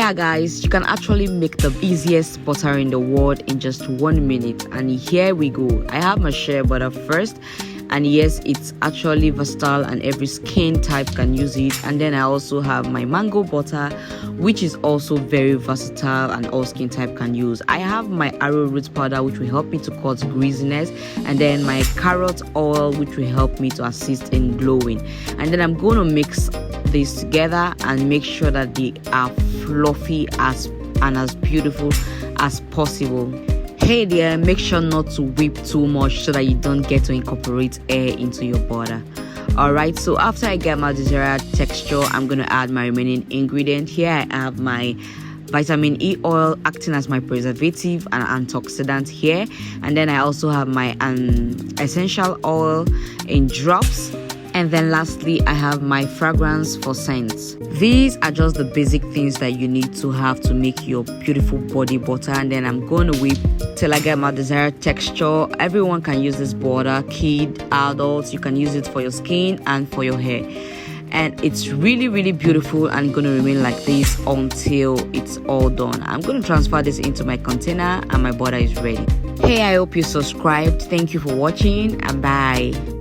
Yeah guys, you can actually make the easiest butter in the world in just 1 minute. And here we go. I have my shea butter first, and yes, it's actually versatile and every skin type can use it. And then I also have my mango butter, which is also very versatile and all skin type can use. I have my arrowroot powder, which will help me to cut greasiness, and then my carrot oil, which will help me to assist in glowing. And then I'm going to mix this together and make sure that they are fluffy and as beautiful as possible. Hey there, make sure not to whip too much so that you don't get to incorporate air into your butter. Alright, so after I get my desired texture, I'm going to add my remaining ingredient. Here I have my vitamin E oil acting as my preservative and antioxidant here. And then I also have my essential oil in drops. And then lastly, I have my fragrance for scents. These are just the basic things that you need to have to make your beautiful body butter. And then I'm going to whip till I get my desired texture. Everyone can use this butter, kid, adults. You can use it for your skin and for your hair. And it's really beautiful and going to remain like this until it's all done. I'm going to transfer this into my container and my butter is ready. Hey, I hope you subscribed. Thank you for watching and bye.